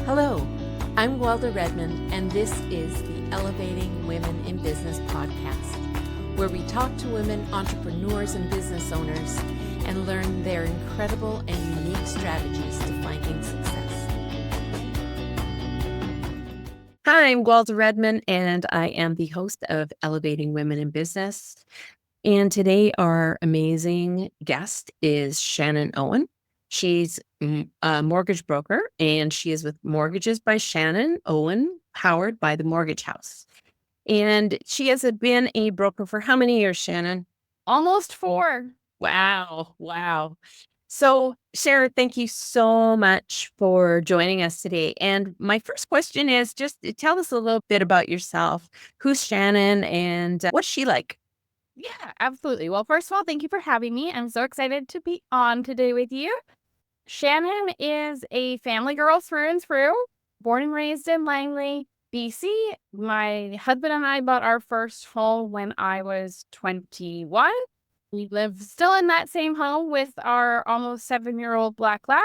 Hello, I'm Guelda Redman, and this is the Elevating Women in Business podcast, where we talk to women entrepreneurs and business owners and learn their incredible and unique strategies to finding success. Hi, I'm Guelda Redman, and I am the host of Elevating Women in Business. And today, our amazing guest is Shannon Owen. She's a mortgage broker, and she is with Mortgages by Shannon Owen, powered by the Mortgage House. And she has been a broker for how many years, Shannon? Almost 4. Wow. So, Sharon, thank you so much for joining us today. And my first question is just tell us a little bit about yourself. Who's Shannon and what's she like? Yeah, absolutely. Well, first of all, thank you for having me. I'm so excited to be on today with you. Shannon is a family girl through and through, born and raised in Langley, BC. My husband and I bought our first home when I was 21. We live still in that same home with our almost 7-year-old black lab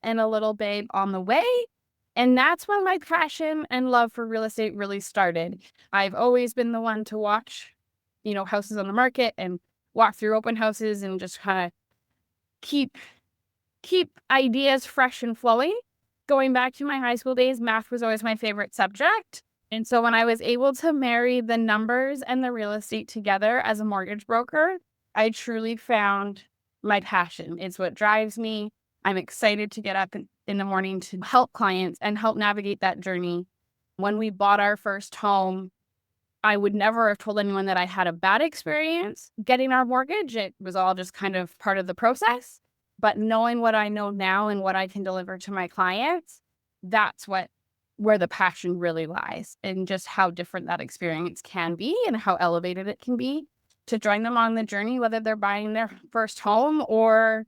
and a little babe on the way. And that's when my passion and love for real estate really started. I've always been the one to watch, houses on the market and walk through open houses and just kind of keep ideas fresh and flowing. Going back to my high school days, math was always my favorite subject. And so when I was able to marry the numbers and the real estate together as a mortgage broker, I truly found my passion. It's what drives me. I'm excited to get up in the morning to help clients and help navigate that journey. When we bought our first home, I would never have told anyone that I had a bad experience getting our mortgage. It was all just kind of part of the process. But knowing what I know now and what I can deliver to my clients, that's where the passion really lies, and just how different that experience can be and how elevated it can be to join them on the journey, whether they're buying their first home or,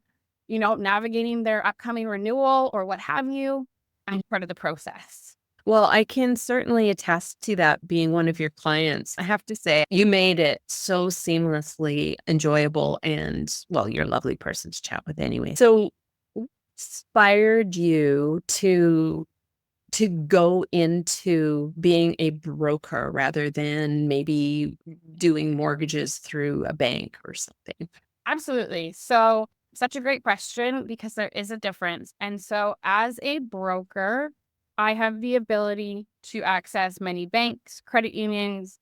navigating their upcoming renewal or what have you. I'm part of the process. Well, I can certainly attest to that being one of your clients. I have to say, you made it so seamlessly enjoyable and, well, you're a lovely person to chat with anyway. So, what inspired you to go into being a broker rather than maybe doing mortgages through a bank or something? Absolutely. So, such a great question because there is a difference. And so, as a broker, I have the ability to access many banks, credit unions,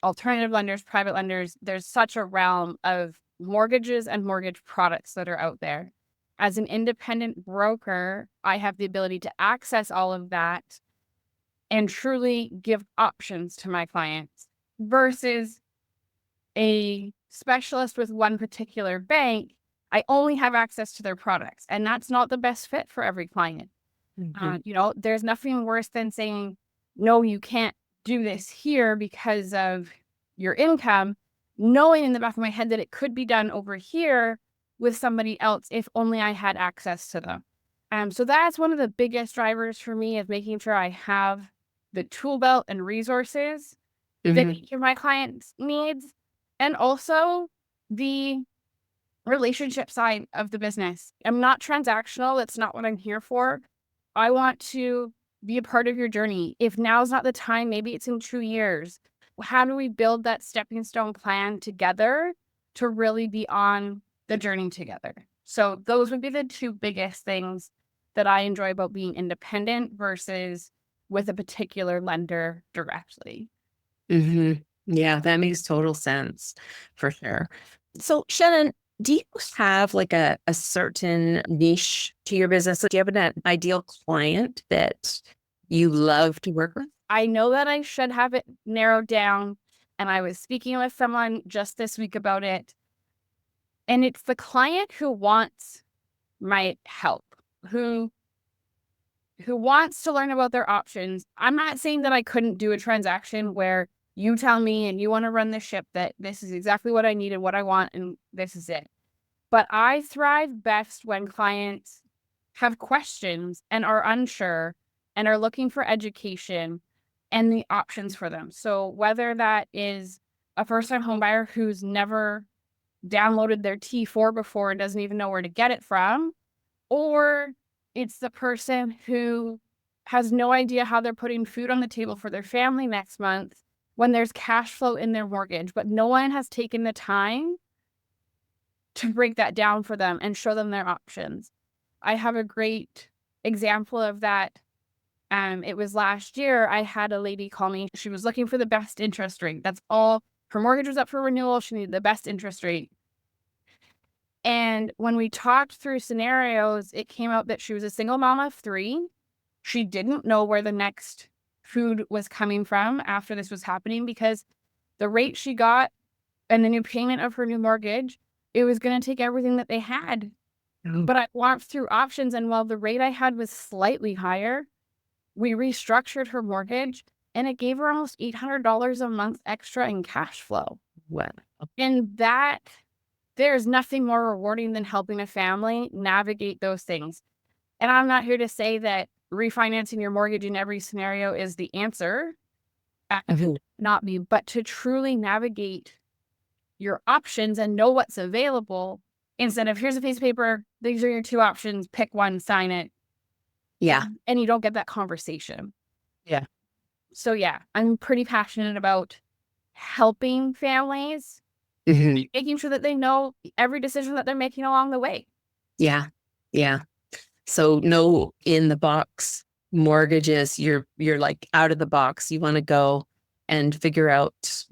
alternative lenders, private lenders. There's such a realm of mortgages and mortgage products that are out there. As an independent broker, I have the ability to access all of that and truly give options to my clients versus a specialist with one particular bank. I only have access to their products, and that's not the best fit for every client. There's nothing worse than saying, no, you can't do this here because of your income, knowing in the back of my head that it could be done over here with somebody else if only I had access to them. So that's one of the biggest drivers for me, is making sure I have the tool belt and resources that each of my clients needs, and also the relationship side of the business. I'm not transactional. That's not what I'm here for. I want to be a part of your journey. If now's not the time, maybe it's in 2 years. How do we build that stepping stone plan together to really be on the journey together? So those would be the two biggest things that I enjoy about being independent versus with a particular lender directly. Yeah, that makes total sense for sure. So, Shannon, do you have like a certain niche to your business? Do you have an ideal client that you love to work with? I know that I should have it narrowed down, and I was speaking with someone just this week about it. And it's the client who wants my help, who wants to learn about their options. I'm not saying that I couldn't do a transaction where you tell me and you want to run the ship that this is exactly what I need and what I want and this is it. But I thrive best when clients have questions and are unsure and are looking for education and the options for them. So whether that is a first-time homebuyer who's never downloaded their T4 before and doesn't even know where to get it from, or it's the person who has no idea how they're putting food on the table for their family next month when there's cash flow in their mortgage, but no one has taken the time to break that down for them and show them their options. I have a great example of that. It was last year, I had a lady call me. She was looking for the best interest rate. That's all. Her mortgage was up for renewal. She needed the best interest rate. And when we talked through scenarios, it came out that she was a single mom of 3. She didn't know where the next food was coming from after this was happening, because the rate she got and the new payment of her new mortgage, it was going to take everything that they had. Oh, But I walked through options, and while the rate I had was slightly higher, we restructured her mortgage, and it gave her almost $800 a month extra in cash flow. well, And that, there's nothing more rewarding than helping a family navigate those things. And I'm not here to say that refinancing your mortgage in every scenario is the answer. Not me, but to truly navigate your options and know what's available, instead of here's a piece of paper, these are your 2 options, pick one, sign it. yeah, And you don't get that conversation. yeah. So yeah, I'm pretty passionate about helping families, Mhm. making sure that they know every decision that they're making along the way. Yeah, yeah. So no in the box mortgages. You're like out of the box. You want to go and figure out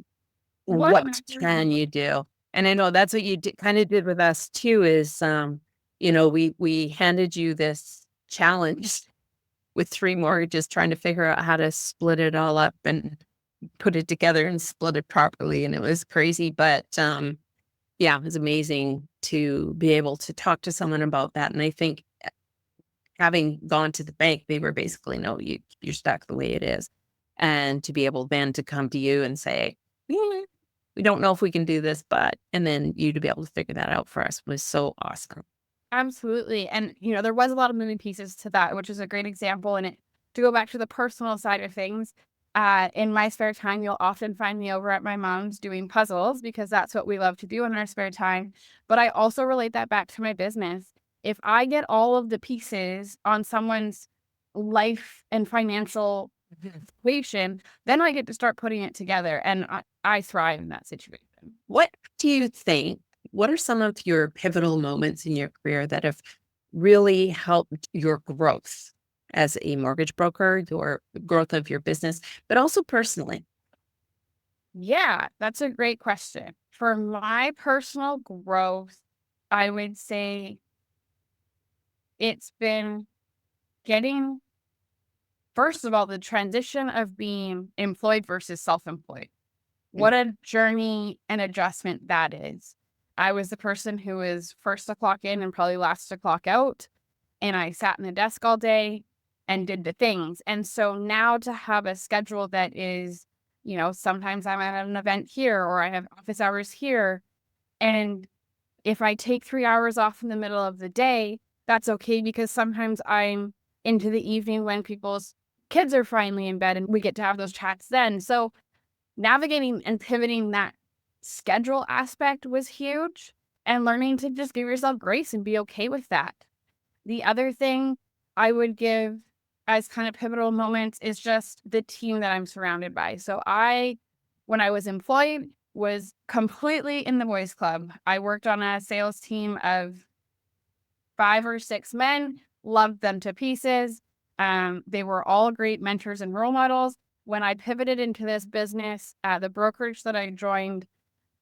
What what can you do. And I know that's what you kind of did with us too. Is we handed you this challenge with 3 mortgages, trying to figure out how to split it all up and put it together and split it properly. And it was crazy, but yeah, it was amazing to be able to talk to someone about that. And I think having gone to the bank, they were basically, no, you're stuck the way it is. And to be able then to come to you and say, "Yeah, we don't know if we can do this, but," and then you to be able to figure that out for us was so awesome. Absolutely. And, there was a lot of moving pieces to that, which is a great example. And to go back to the personal side of things, in my spare time, you'll often find me over at my mom's doing puzzles, because that's what we love to do in our spare time. But I also relate that back to my business. If I get all of the pieces on someone's life and financial Mhm. situation, then I get to start putting it together. And I thrive in that situation. What do you think? What are some of your pivotal moments in your career that have really helped your growth as a mortgage broker, your growth of your business, but also personally? Yeah, that's a great question. For my personal growth, I would say it's been getting, first of all, the transition of being employed versus self employed. Mm. What a journey and adjustment that is. I was the person who was first to clock in and probably last to clock out. And I sat in the desk all day and did the things. And so now to have a schedule that is, sometimes I'm at an event here or I have office hours here. And if I take 3 hours off in the middle of the day, that's okay, because sometimes I'm into the evening when people's kids are finally in bed and we get to have those chats then. So navigating and pivoting that schedule aspect was huge, and learning to just give yourself grace and be okay with that. The other thing I would give as kind of pivotal moments is just the team that I'm surrounded by. So when I was employed, was completely in the boys club. I worked on a sales team of 5 or 6 men, loved them to pieces. They were all great mentors and role models. When I pivoted into this business, the brokerage that I joined,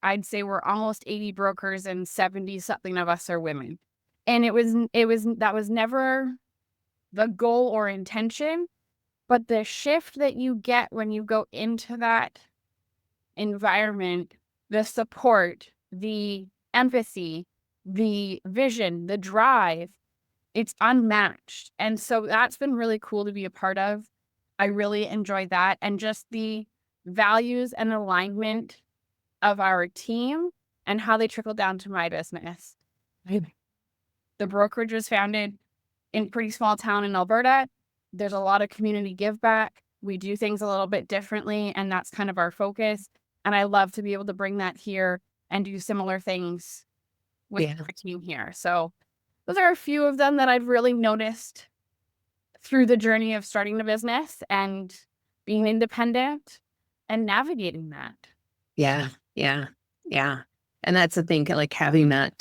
I'd say we're almost 80 brokers and 70 something of us are women. And that was never the goal or intention, but the shift that you get when you go into that environment, the support, the empathy, the vision, the drive, it's unmatched. And so that's been really cool to be a part of. I really enjoy that. And just the values and alignment of our team and how they trickle down to my business. Right. The brokerage was founded in a pretty small town in Alberta. There's a lot of community give back. We do things a little bit differently, and that's kind of our focus. And I love to be able to bring that here and do similar things with Yeah. our team here. So those are a few of them that I've really noticed through the journey of starting the business and being independent and navigating that. Yeah, yeah, yeah. And that's the thing, like having that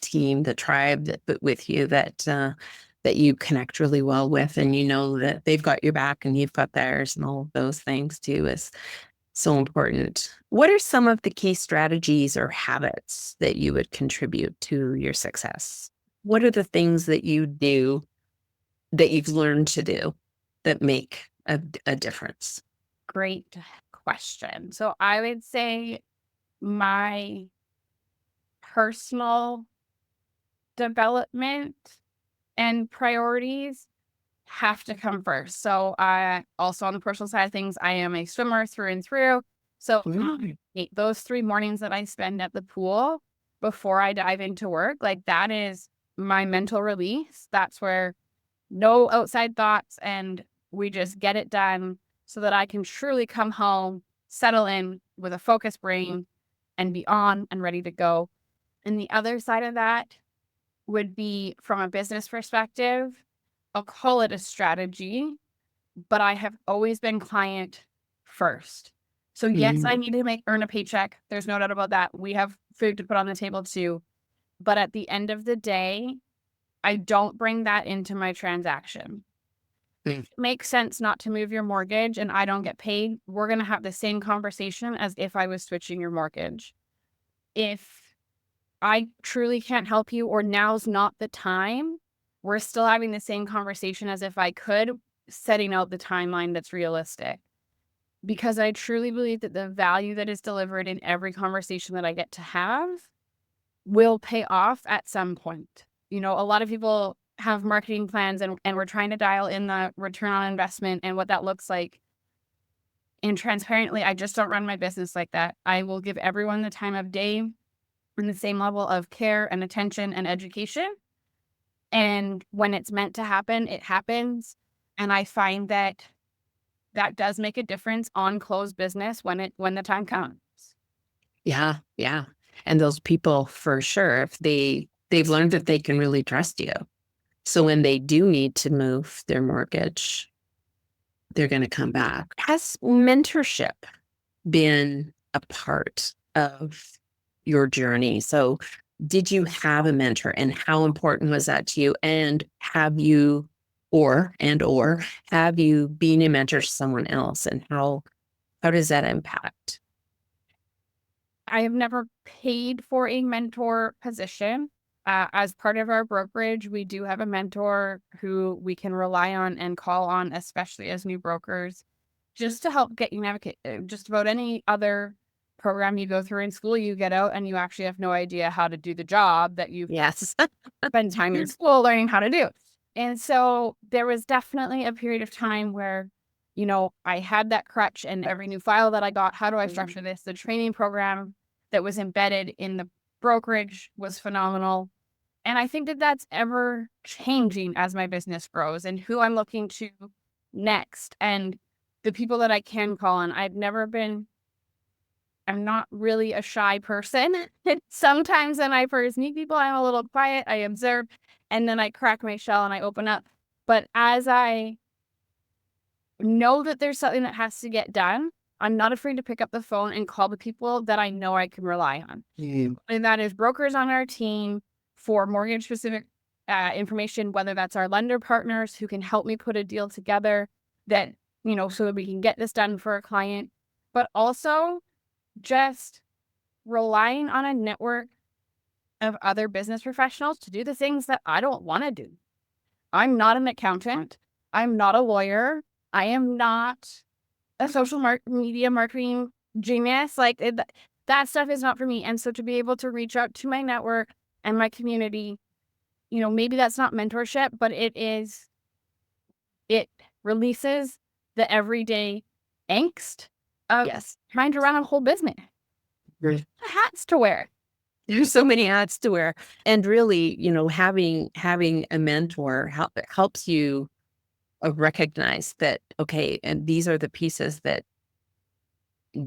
team, the tribe that with you that you connect really well with, and you know that they've got your back and you've got theirs, and all of those things too is so important. What are some of the key strategies or habits that you would contribute to your success? What are the things that you do that you've learned to do that make a difference? Great question. So I would say my personal development and priorities have to come first. So I also, on the personal side of things, I am a swimmer through and through. So Mm. those 3 mornings that I spend at the pool before I dive into work, like that is my mental release. That's where no outside thoughts, and we just get it done so that I can truly come home, settle in with a focused brain, and be on and ready to go. And the other side of that would be from a business perspective. I'll call it a strategy, but I have always been client first. So yes, I Mm. need to earn a paycheck. There's no doubt about that. We have food to put on the table too. But at the end of the day, I don't bring that into my transaction. Mm. It makes sense not to move your mortgage and I don't get paid. We're going to have the same conversation as if I was switching your mortgage. If I truly can't help you or now's not the time, we're still having the same conversation as if I could, setting out the timeline that's realistic. Because I truly believe that the value that is delivered in every conversation that I get to have will pay off at some point. You know, a lot of people have marketing plans and we're trying to dial in the return on investment and what that looks like. And transparently, I just don't run my business like that. I will give everyone the time of day and the same level of care and attention and education. And when it's meant to happen, it happens. And I find that that does make a difference on closed business when the time comes. Yeah, yeah. And those people for sure, if they've learned that they can really trust you. So when they do need to move their mortgage, they're going to come back. Has mentorship been a part of your journey? So did you have a mentor, and how important was that to you? And have you or have you been a mentor to someone else, and how does that impact? I have never paid for a mentor position. As part of our brokerage, we do have a mentor who we can rely on and call on, especially as new brokers, just to help get you navigate just about any other program you go through in school. You get out and you actually have no idea how to do the job that you've Yes. spent time in school learning how to do. And so there was definitely a period of time where, I had that crutch, and every new file that I got, how do I structure this? The training program that was embedded in the brokerage was phenomenal. And I think that that's ever changing as my business grows and who I'm looking to next and the people that I can call on. I'm not really a shy person. Sometimes when I first meet people, I'm a little quiet, I observe, and then I crack my shell and I open up. But as I know that there's something that has to get done, I'm not afraid to pick up the phone and call the people that I know I can rely on. Yeah. And that is brokers on our team for mortgage specific information, whether that's our lender partners who can help me put a deal together that, so that we can get this done for a client, but also just relying on a network of other business professionals to do the things that I don't want to do. I'm not an accountant. I'm not a lawyer. I am not a social media marketing genius. That stuff is not for me. And so to be able to reach out to my network and my community, maybe that's not mentorship, but it releases the everyday angst of Yes. trying to run a whole business. There's Hats to wear. there's so many hats to wear. And really, having a mentor helps you recognize that, okay, and these are the pieces that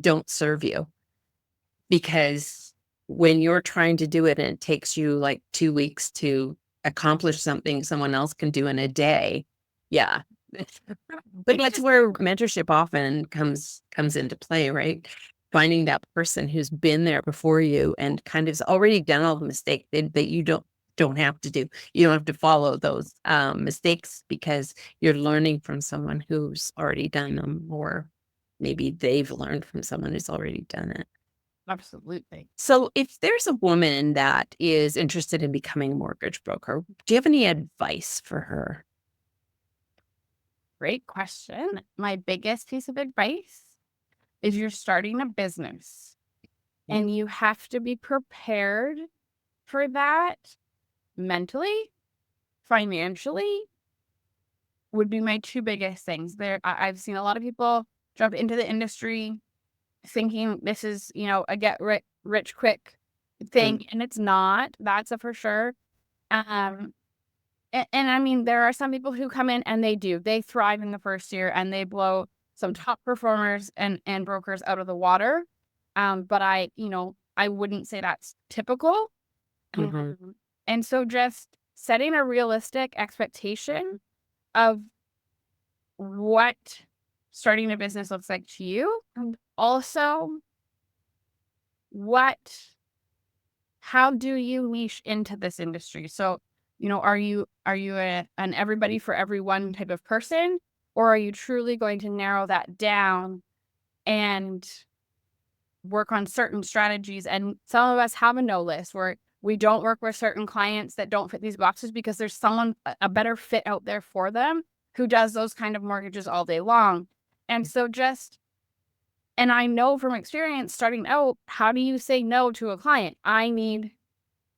don't serve you. Because when you're trying to do it and it takes you like 2 weeks to accomplish something someone else can do in a day, Yeah. But that's where mentorship often comes into play, right? Finding that person who's been there before you and kind of has already done all the mistakes that you don't have to do. You don't have to follow those mistakes because you're learning from someone who's already done them, or maybe they've learned from someone who's already done it. Absolutely. So if there's a woman that is interested in becoming a mortgage broker, do you have any advice for her? Great question. My biggest piece of advice is you're starting a business and you have to be prepared for that mentally, financially would be my two biggest things. I've seen a lot of people jump into the industry thinking this is, a rich quick thing, and it's not. That's a for sure. Um, and I mean, there are some people who come in and they thrive in the first year and they blow some top performers and brokers out of the water. But I wouldn't say that's typical. Mm-hmm. And so just setting a realistic expectation of what starting a business looks like to you. And also, what how do you niche into this industry? So, are you an everybody for everyone type of person, or are you truly going to narrow that down and work on certain strategies? And some of us have a no list where we don't work with certain clients that don't fit these boxes because there's someone a better fit out there for them who does those kind of mortgages all day long. And so and I know from experience starting out, how do you say no to a client? I need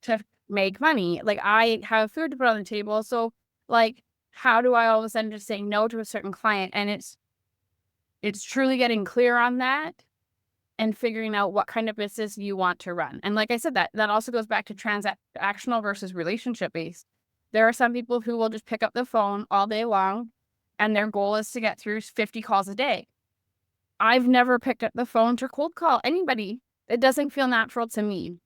to make money. Like, I have food to put on the table. So, like, how do I all of a sudden just say no to a certain client? And it's truly getting clear on that and figuring out what kind of business you want to run. And like I said, that also goes back to transactional versus relationship based. There are some people who will just pick up the phone all day long and their goal is to get through 50 calls a day. I've never picked up the phone to cold call anybody. It doesn't feel natural to me.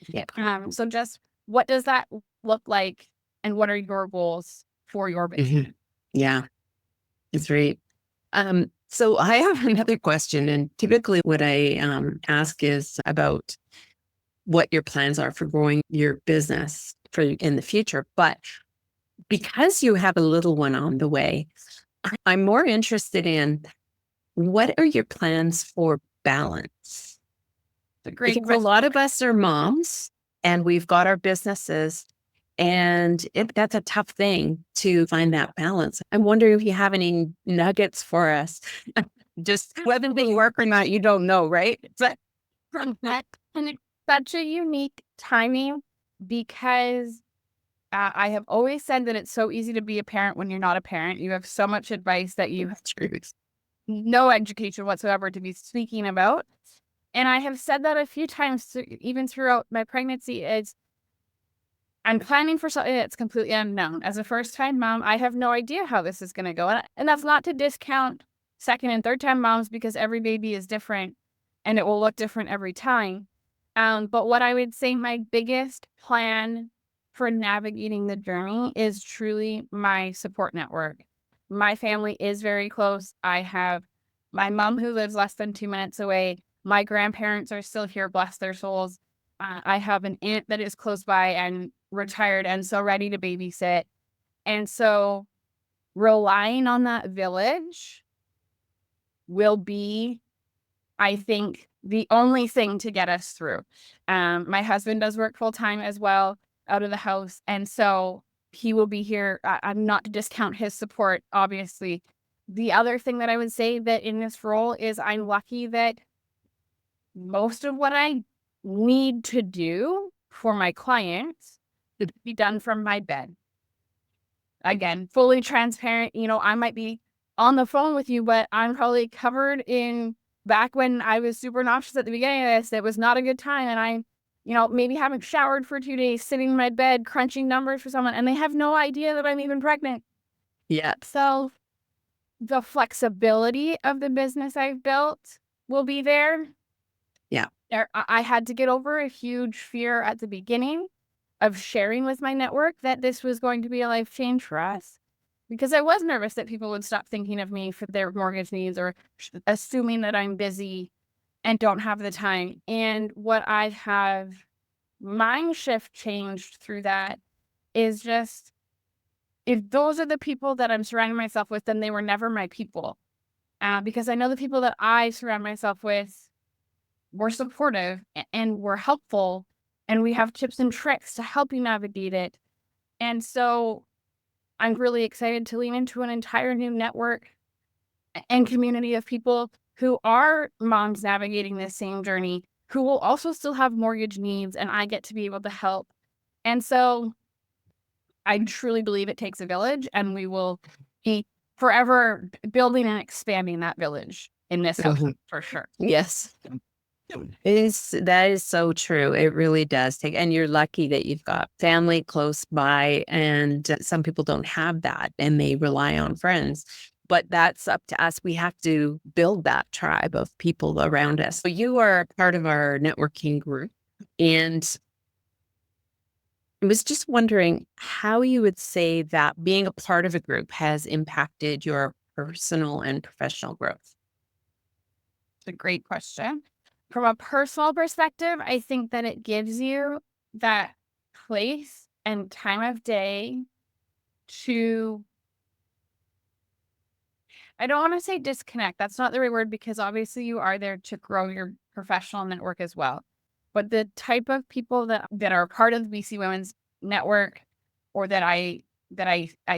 Yeah. So just what does that look like, and what are your goals for your business? Mhm. Yeah, it's right. So I have another question, and typically what I ask is about what your plans are for growing your business for in the future. But because you have a little one on the way, I'm more interested in what are your plans for balance? It's a great Because a question. lot of us are moms and we've got our businesses, and that's a tough thing to find that balance. I'm wondering if you have any nuggets for us. Just whether they work or not, you don't know, right? But And it's such a unique timing because I have always said that it's so easy to be a parent when you're not a parent. You have so much advice that you have truth. no education whatsoever to be speaking about. And I have said that a few times, even throughout my pregnancy, is I'm planning for something that's completely unknown. As a first-time mom, I have no idea how this is going to go. And that's not to discount second and third-time moms because every baby is different and it will look different every time. But what I would say my biggest plan for navigating the journey is truly my support network. My family is very close. I have my mom who lives less than 2 minutes away. My grandparents are still here, bless their souls. I have an aunt that is close by and retired and so ready to babysit. And so relying on that village will be, I think, the only thing to get us through. My husband does work full time as well out of the house. And so he will be here. I'm not to discount his support, obviously. The other thing that I would say that in this role is I'm lucky that most of what I need to do for my clients to be done from my bed. Again, fully transparent. I might be on the phone with you, but I'm probably covered in back when I was super nauseous at the beginning of this. It was not a good time. And maybe haven't showered for 2 days, sitting in my bed, crunching numbers for someone, and they have no idea that I'm even pregnant. Yeah. So the flexibility of the business I've built will be there. Yeah. I had to get over a huge fear at the beginning of sharing with my network that this was going to be a life change for us. because I was nervous that people would stop thinking of me for their mortgage needs or assuming that I'm busy and don't have the time. And what I have mind shift changed through that is just, if those are the people that I'm surrounding myself with, then they were never my people. Because I know the people that I surround myself with were supportive and were helpful, and we have tips and tricks to help you navigate it. And so I'm really excited to lean into an entire new network and community of people who are moms navigating this same journey, who will also still have mortgage needs, and I get to be able to help. And so I truly believe it takes a village, and we will be forever building and expanding that village in this house Mhm. for sure. Yes. That is so true. It really does take, and you're lucky that you've got family close by, and some people don't have that and they rely on friends. But that's up to us. We have to build that tribe of people around us. So you are part of our networking group, and I was just wondering how you would say that being a part of a group has impacted your personal and professional growth. It's a great question. From a personal perspective, I think that it gives you that place and time of day to, I don't want to say disconnect. That's not the right word, because obviously you are there to grow your professional network as well. But the type of people that are part of the BC Women's Network, or that I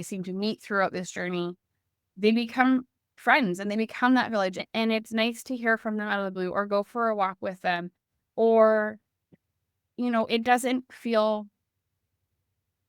seem to meet throughout this journey, they become friends and they become that village. And it's nice to hear from them out of the blue, or go for a walk with them, or, it doesn't feel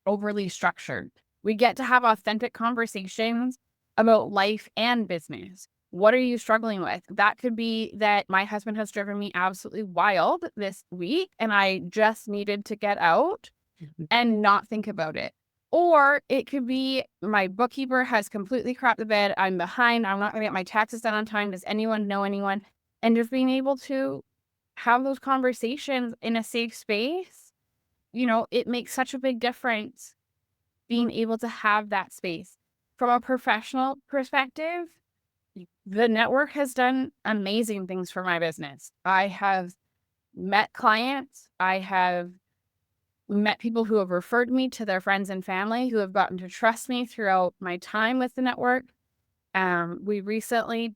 overly structured. We get to have authentic conversations about life and business. What are you struggling with? That could be that my husband has driven me absolutely wild this week and I just needed to get out Mhm. and not think about it. Or it could be my bookkeeper has completely crapped the bed. I'm behind. I'm not going to get my taxes done on time. Does anyone know anyone? And just being able to have those conversations in a safe space, it makes such a big difference being able to have that space. From a professional perspective, the network has done amazing things for my business. I have met clients. I have met people who have referred me to their friends and family, who have gotten to trust me throughout my time with the network. We recently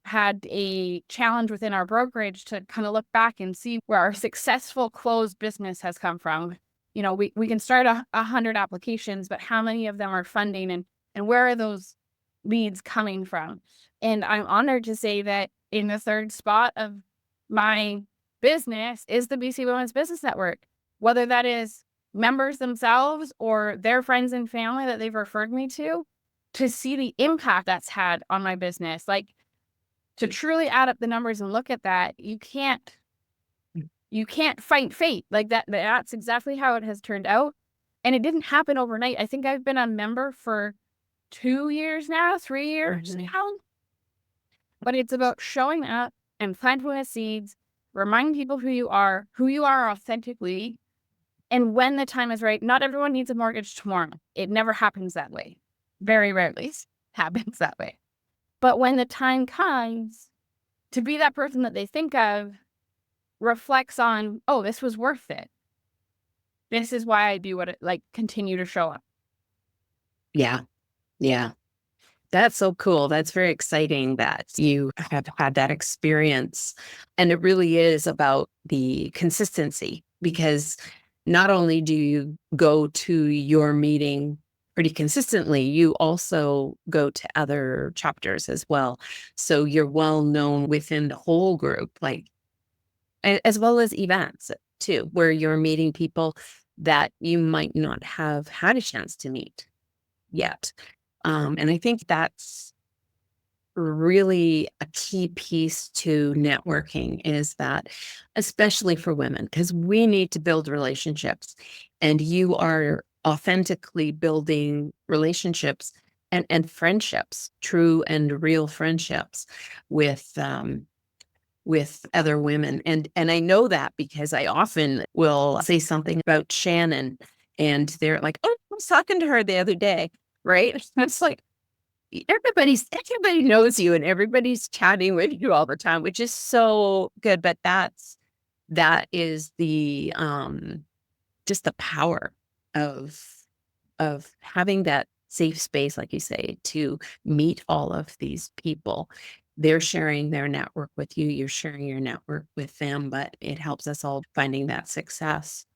had a challenge within our brokerage to kind of look back and see where our successful closed business has come from. We can start 100 applications, but how many of them are funding, and where are those leads coming from? And I'm honored to say that in the third spot of my business is the BC Women's Business Network, whether that is members themselves or their friends and family that they've referred me to see the impact that's had on my business. Like, to truly add up the numbers and look at that, you can't fight fate. Like that's exactly how it has turned out. And it didn't happen overnight. I think I've been a member for 2 years now, 3 years now. But it's about showing up and planting the seeds, reminding people who you are authentically. And when the time is right, not everyone needs a mortgage tomorrow. It never happens that way. Very rarely happens that way. But when the time comes, to be that person that they think of reflects on, oh, this was worth it. This is why I do continue to show up. Yeah. Yeah. That's so cool. That's very exciting that you have had that experience. And it really is about the consistency, because not only do you go to your meeting pretty consistently, you also go to other chapters as well. So you're well known within the whole group, like as well as events too, where you're meeting people that you might not have had a chance to meet yet. And I think that's really a key piece to networking, is that, especially for women, because we need to build relationships, and you are authentically building relationships and friendships, true and real friendships with other women. And I know that because I often will say something about Shannon, and they're like, "Oh, I was talking to her the other day." right? It's like everybody knows you and everybody's chatting with you all the time, which is so good. But that is the just the power of having that safe space, like you say, to meet all of these people. They're sharing their network with you, you're sharing your network with them, but it helps us all finding that success.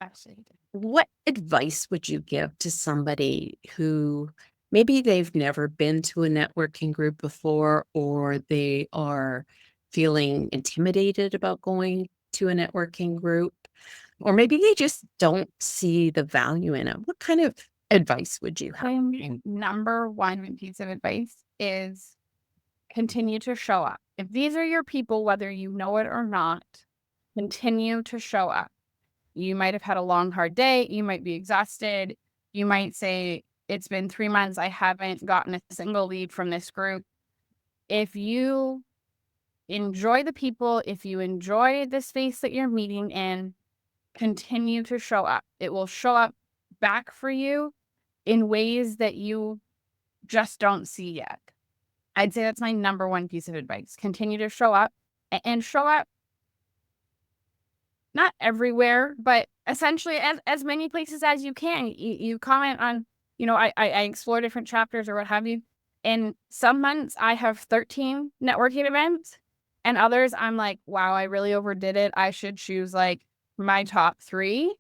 Absolutely. What advice would you give to somebody who maybe they've never been to a networking group before, or they are feeling intimidated about going to a networking group, or maybe they just don't see the value in it? What kind of advice would you have? Number one piece of advice is continue to show up. If these are your people, whether you know it or not, continue to show up. You might have had a long, hard day. You might be exhausted. You might say, it's been 3 months. I haven't gotten a single lead from this group. If you enjoy the people, if you enjoy the space that you're meeting in, continue to show up. It will show up back for you in ways that you just don't see yet. I'd say that's my number one piece of advice. Continue to show up and show up not everywhere, but essentially as many places as you can. You comment on, I explore different chapters or what have you. In some months, I have 13 networking events, and others I'm like, wow, I really overdid it. I should choose like my top 3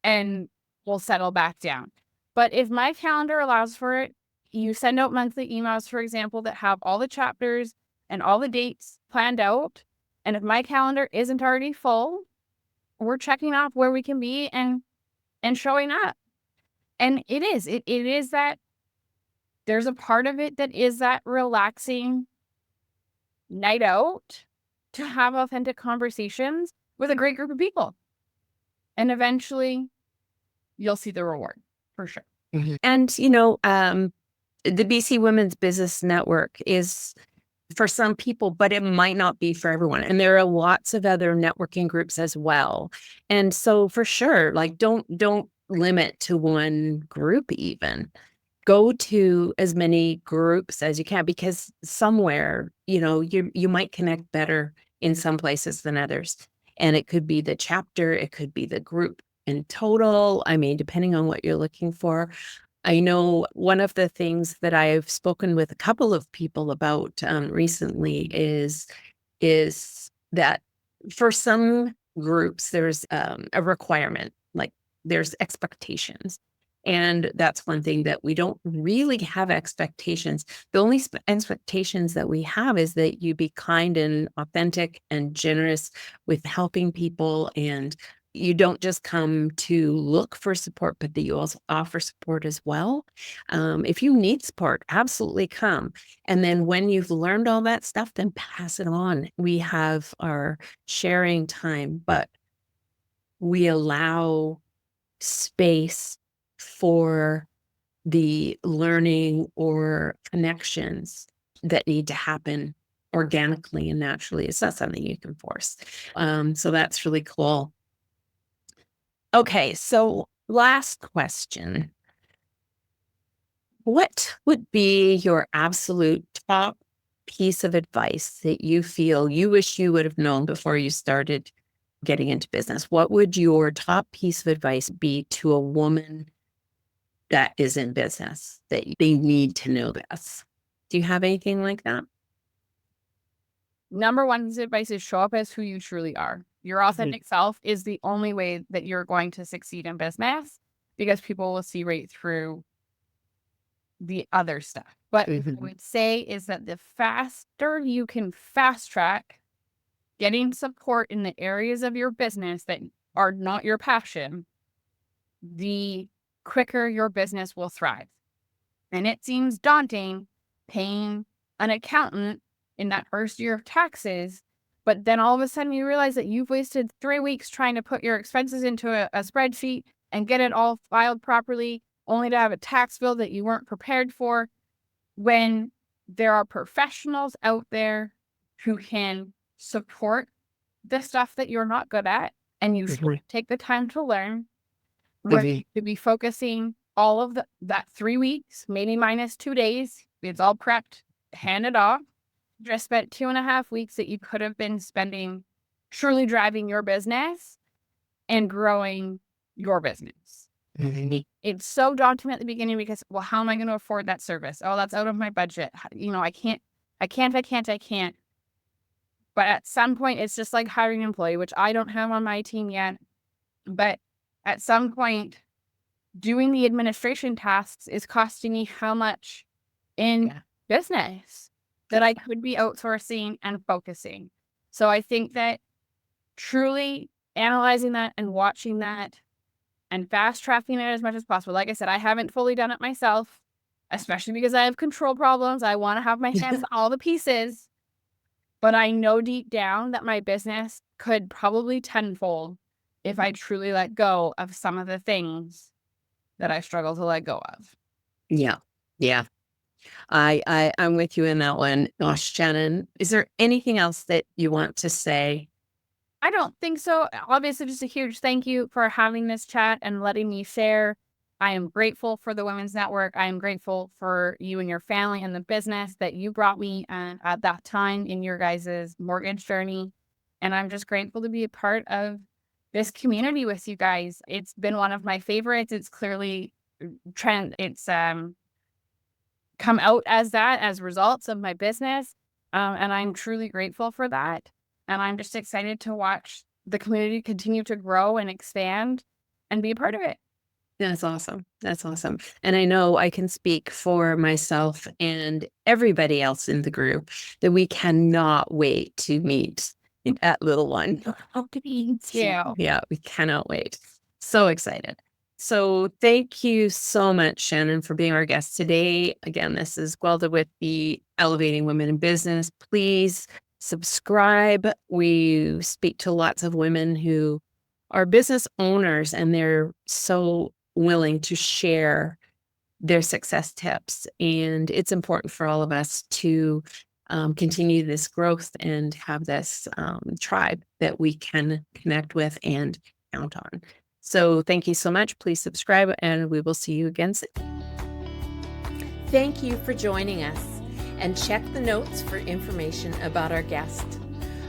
and we'll settle back down. But if my calendar allows for it, you send out monthly emails, for example, that have all the chapters and all the dates planned out. And if my calendar isn't already full, we're checking off where we can be and showing up. And it is that there's a part of it that is that relaxing night out to have authentic conversations with a great group of people. And eventually you'll see the reward for sure. And, the BC Women's Business Network is for some people, but it might not be for everyone. And there are lots of other networking groups as well. And so for sure, like don't limit to one group even. Go to as many groups as you can, because somewhere, you might connect better in some places than others. And it could be the chapter, it could be the group in total. I mean, depending on what you're looking for. I know one of the things that I've spoken with a couple of people about recently is that for some groups there's a requirement, like there's expectations, and that's one thing that we don't really have expectations. The only expectations that we have is that you be kind and authentic and generous with helping people, and you don't just come to look for support, but that you also offer support as well. If you need support, absolutely come. And then when you've learned all that stuff, then pass it on. We have our sharing time, but we allow space for the learning or connections that need to happen organically and naturally. It's not something you can force. So that's really cool. Okay, so last question. What would be your absolute top piece of advice that you feel you wish you would have known before you started getting into business? What would your top piece of advice be to a woman that is in business that they need to know this? Do you have anything like that? Number one piece of advice is show up as who you truly are. Your authentic self is the only way that you're going to succeed in business, because people will see right through the other stuff. But what I would say is that the faster you can fast track getting support in the areas of your business that are not your passion, the quicker your business will thrive. And it seems daunting paying an accountant in that first year of taxes, but then all of a sudden you realize that you've wasted 3 weeks trying to put your expenses into a spreadsheet and get it all filed properly, only to have a tax bill that you weren't prepared for, when there are professionals out there who can support the stuff that you're not good at and you take the time to learn. Where you could be focusing all of that 3 weeks, maybe minus 2 days, it's all prepped, hand it off. Just spent 2.5 weeks that you could have been spending truly driving your business and growing your business. Mhm. It's so daunting at the beginning because, well, how am I going to afford that service? Oh, that's out of my budget. I can't. But at some point, it's just like hiring an employee, which I don't have on my team yet. But at some point, doing the administration tasks is costing me how much in Yeah. business that I could be outsourcing and focusing. So I think that truly analyzing that and watching that and fast tracking it as much as possible. Like I said, I haven't fully done it myself, especially because I have control problems. I want to have my hands on all the pieces, but I know deep down that my business could probably tenfold if I truly let go of some of the things that I struggle to let go of. Yeah. Yeah. I'm with you in that one. Gosh, Shannon, is there anything else that you want to say? I don't think so. Obviously, just a huge thank you for having this chat and letting me share. I am grateful for the Women's Network. I am grateful for you and your family and the business that you brought me at that time in your guys' mortgage journey. And I'm just grateful to be a part of this community with you guys. It's been one of my favorites. It's clearly it's come out as that as results of my business. And I'm truly grateful for that. And I'm just excited to watch the community continue to grow and expand and be a part of it. That's awesome. That's awesome. And I know I can speak for myself and everybody else in the group that we cannot wait to meet that little one. Yeah. Yeah, we cannot wait. So excited. So thank you so much, Shannon, for being our guest today. Again, this is Guelda with the Elevating Women in Business. Please subscribe. We speak to lots of women who are business owners, and they're so willing to share their success tips. And it's important for all of us to continue this growth and have this tribe that we can connect with and count on. So thank you so much. Please subscribe, and we will see you again soon. Thank you for joining us, and check the notes for information about our guest.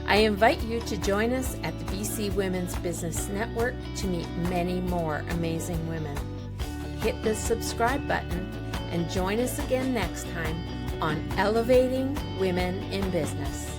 I invite you to join us at the BC Women's Business Network to meet many more amazing women. Hit the subscribe button and join us again next time on Elevating Women in Business.